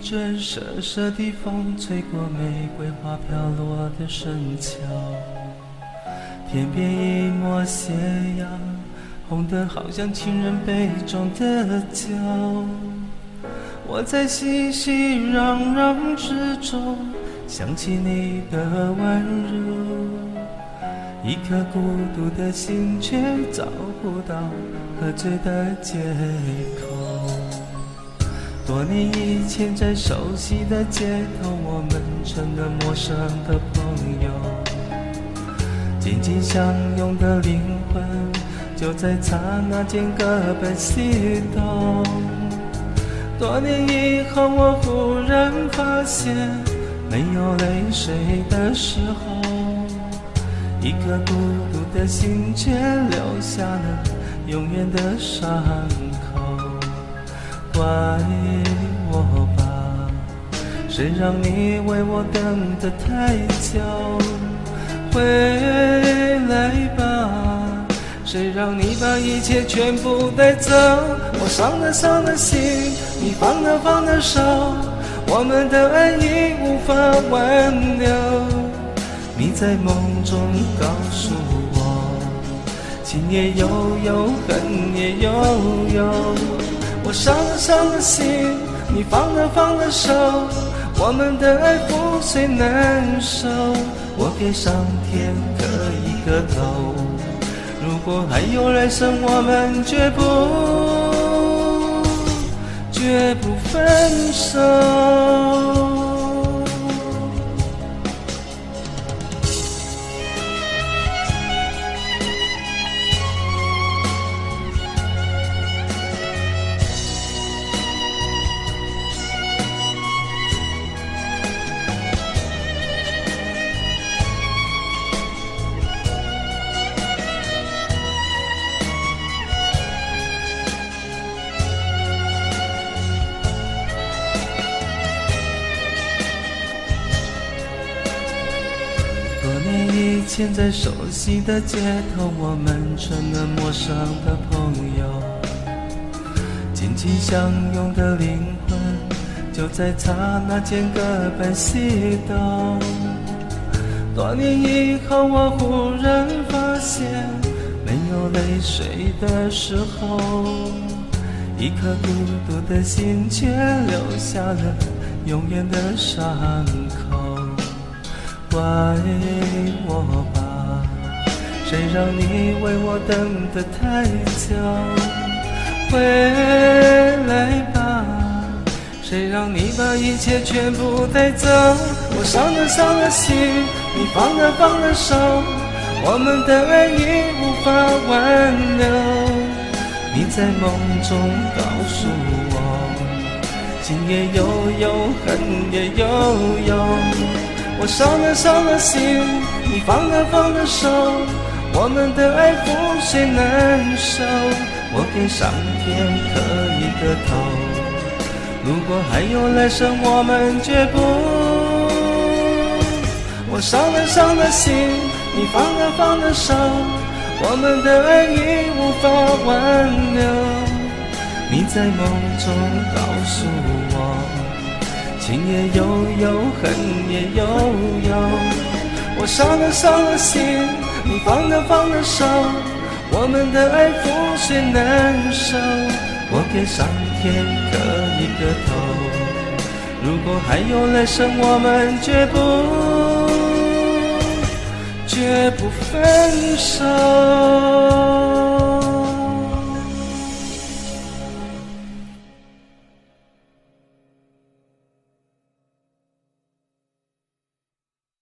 阵瑟瑟的风吹过玫瑰花飘落的深桥，天边一抹斜阳，红得好像情人杯中的酒。我在熙熙攘攘之中想起你的温柔，一颗孤独的心却找不到喝醉的借口。多年以前在熟悉的街头，我们成了陌生的朋友，紧紧相拥的灵魂就在刹那间各奔西东。多年以后我忽然发现，没有泪水的时候，一颗孤独的心却留下了永远的伤口。怪我吧，谁让你为我等得太久？回来吧，谁让你把一切全部带走？我伤了心，你放了手，我们的爱已无法挽留。你在梦中告诉我，情也悠悠，恨也悠悠。我伤了心，你放了手，我们的爱覆水难收。我给上天磕一个头，如果还有来生，我们绝不分手。多年以前在熟悉的街头，我们成了陌生的朋友，紧紧相拥的灵魂就在刹那间各奔西东。多年以后我忽然发现，没有泪水的时候，一颗孤独的心却留下了永远的伤口。怪我吧，谁让你为我等得太久？回来吧，谁让你把一切全部带走？我伤了心，你放了手，我们的爱已无法挽留。你在梦中告诉我，情也悠悠，恨也悠悠。我伤了心，你放了手，我们的爱覆水难收。我给上天磕一个头，如果还有来生，我们绝不。我伤了心，你放了手，我们的爱已无法挽留。你在梦中告诉我，情也悠悠，恨也悠悠。我伤了心，你放了手，我们的爱覆水难收。我给上天磕一个头，如果还有来生，我们绝不分手。